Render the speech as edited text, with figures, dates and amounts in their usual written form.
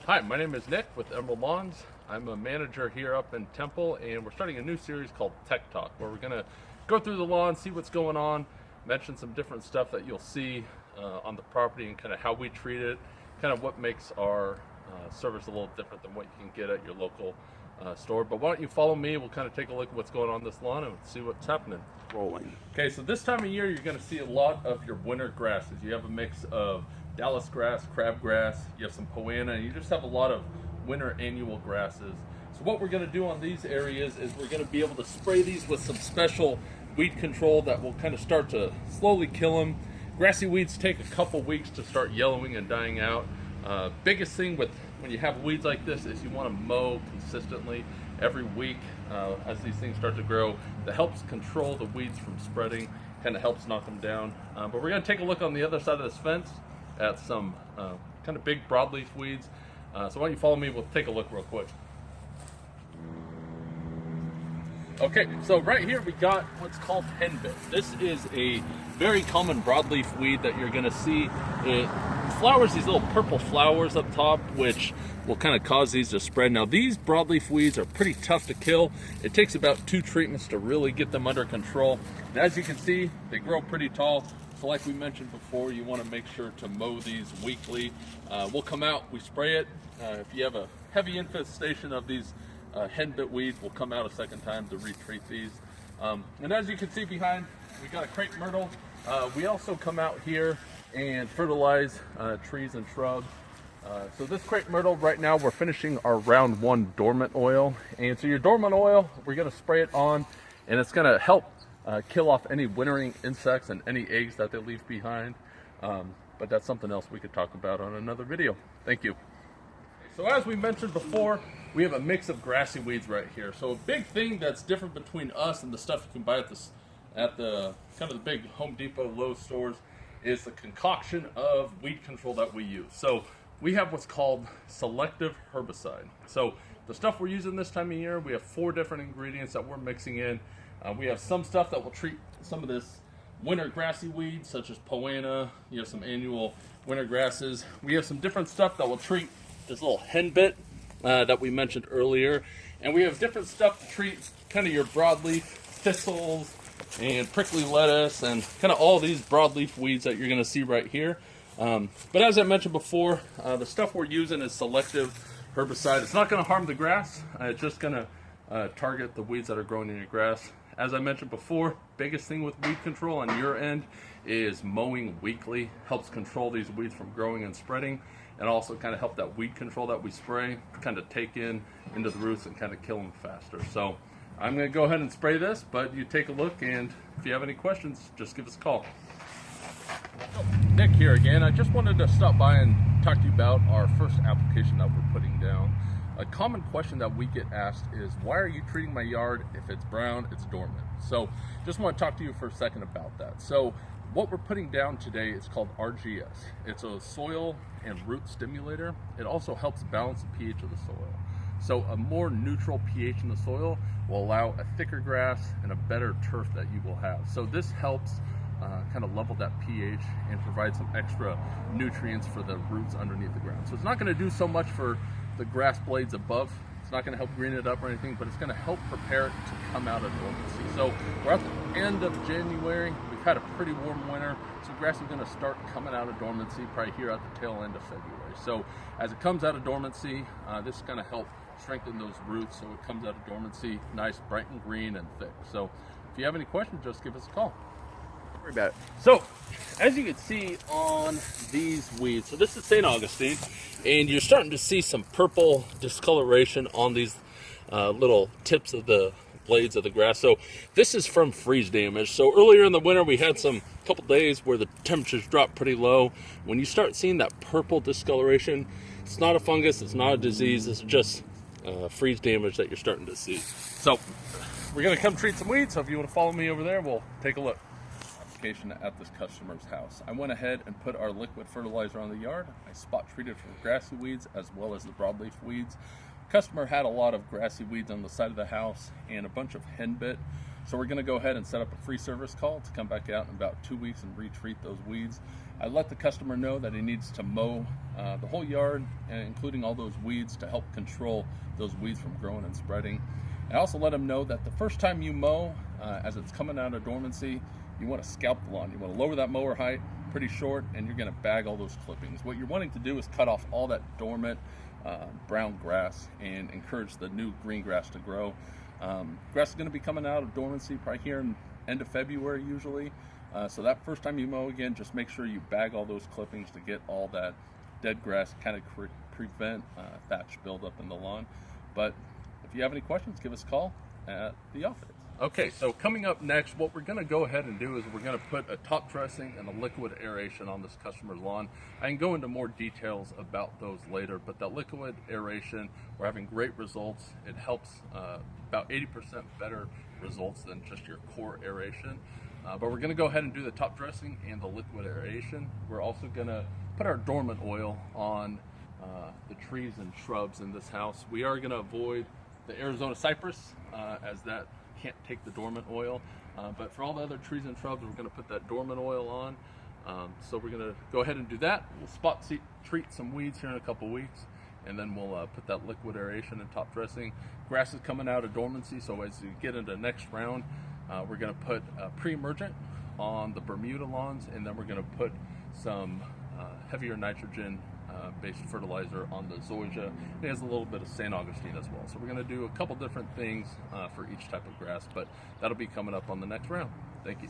Hi, my name is Nick with Emerald Lawns. I'm a manager here up in Temple, and we're starting a new series called Tech Talk, where we're going to go through the lawn, see what's going on, mention some different stuff that you'll see on the property and kind of how we treat it, kind of what makes our service a little different than what you can get at your local store. But why don't you follow me? We'll kind of take a look at what's going on this lawn and see what's happening. Rolling. Okay, so this time of year, you're going to see a lot of your winter grasses. You have a mix of Dallas grass, crabgrass, you have some poana, and you just have a lot of winter annual grasses. So what we're going to do on these areas is we're going to be able to spray these with some special weed control that will kind of start to slowly kill them. Grassy weeds take a couple weeks to start yellowing and dying out. Biggest thing with when you have weeds like this is you want to mow consistently every week as these things start to grow. That helps control the weeds from spreading, kind of helps knock them down. But we're going to take a look on the other side of this fence at some kind of big broadleaf weeds. So why don't you follow me, we'll take a look real quick. Okay, so right here we got what's called henbit. This is a very common broadleaf weed that you're gonna see. It flowers these little purple flowers up top, which will kind of cause these to spread. Now these broadleaf weeds are pretty tough to kill. It takes about 2 treatments to really get them under control. And as you can see, they grow pretty tall. So like we mentioned before, you want to make sure to mow these weekly. We'll come out, we spray it. If you have a heavy infestation of these henbit weeds, we'll come out a second time to retreat these. And as you can see behind, we got a crepe myrtle. We also come out here and fertilize trees and shrubs. So this crepe myrtle, right now we're finishing our round 1 dormant oil. And so your dormant oil, we're going to spray it on, and it's going to help kill off any wintering insects and any eggs that they leave behind. But that's something else we could talk about on another video. Thank you. So as we mentioned before, we have a mix of grassy weeds right here. So a big thing that's different between us and the stuff you can buy at the kind of the big Home Depot, Lowe's stores is the concoction of weed control that we use. So we have what's called selective herbicide. So the stuff we're using this time of year, we have 4 different ingredients that we're mixing in. We have some stuff that will treat some of this winter grassy weeds, such as poana. You have some annual winter grasses. We have some different stuff that will treat this little henbit that we mentioned earlier. And we have different stuff to treat kind of your broadleaf thistles and prickly lettuce and kind of all these broadleaf weeds that you're going to see right here. But as I mentioned before, the stuff we're using is selective herbicide. It's not going to harm the grass. It's just going to target the weeds that are growing in your grass. As I mentioned before, biggest thing with weed control on your end is mowing weekly. Helps control these weeds from growing and spreading, and also kind of help that weed control that we spray kind of take into the roots and kind of kill them faster. So I'm going to go ahead and spray this, but you take a look, and if you have any questions, just give us a call. Nick here again. I just wanted to stop by and talk to you about our first application that we're putting down. A common question that we get asked is, why are you treating my yard? If it's brown, it's dormant. So just want to talk to you for a second about that. So what we're putting down today is called RGS. It's a soil and root stimulator. It also helps balance the pH of the soil. So a more neutral pH in the soil will allow a thicker grass and a better turf that you will have. So this helps kind of level that pH and provide some extra nutrients for the roots underneath the ground. So it's not going to do so much for the grass blades above. It's not going to help green it up or anything, but it's going to help prepare it to come out of dormancy. So we're at the end of January. We've had a pretty warm winter, so grass is going to start coming out of dormancy probably here at the tail end of February. So as it comes out of dormancy, this is going to help strengthen those roots so it comes out of dormancy nice, bright and green and thick. So if you have any questions, just give us a call. Worry about it. So, as you can see on these weeds, so this is St. Augustine, and you're starting to see some purple discoloration on these little tips of the blades of the grass. So this is from freeze damage. So earlier in the winter, we had some couple days where the temperatures dropped pretty low. When you start seeing that purple discoloration, it's not a fungus, it's not a disease, it's just freeze damage that you're starting to see. So we're gonna come treat some weeds. So if you want to follow me over there, we'll take a look. At this customer's house, I went ahead and put our liquid fertilizer on the yard. I spot treated for grassy weeds as well as the broadleaf weeds. Customer had a lot of grassy weeds on the side of the house and a bunch of henbit. So we're going to go ahead and set up a free service call to come back out in about 2 weeks and retreat those weeds. I let the customer know that he needs to mow the whole yard, including all those weeds, to help control those weeds from growing and spreading. I also let him know that the first time you mow, as it's coming out of dormancy, you want to scalp the lawn. You want to lower that mower height pretty short, and you're going to bag all those clippings. What you're wanting to do is cut off all that dormant brown grass and encourage the new green grass to grow. Grass is going to be coming out of dormancy probably here in end of February usually. So that first time you mow, again, just make sure you bag all those clippings to get all that dead grass, kind of prevent thatch buildup in the lawn. But if you have any questions, give us a call at the office. Okay, so coming up next, what we're going to go ahead and do is we're going to put a top dressing and a liquid aeration on this customer's lawn. I can go into more details about those later, but that liquid aeration, we're having great results. It helps about 80% better results than just your core aeration. But we're going to go ahead and do the top dressing and the liquid aeration. We're also going to put our dormant oil on the trees and shrubs in this house. We are going to avoid the Arizona cypress as that can't take the dormant oil, but for all the other trees and shrubs, we're going to put that dormant oil on. So we're going to go ahead and do that. We'll treat some weeds here in a couple weeks, and then we'll put that liquid aeration and top dressing. Grass is coming out of dormancy, so as you get into the next round, we're going to put pre-emergent on the Bermuda lawns, and then we're going to put some heavier nitrogen based fertilizer on the zoysia. It has a little bit of St. Augustine as well. So we're going to do a couple different things for each type of grass, but that'll be coming up on the next round. Thank you.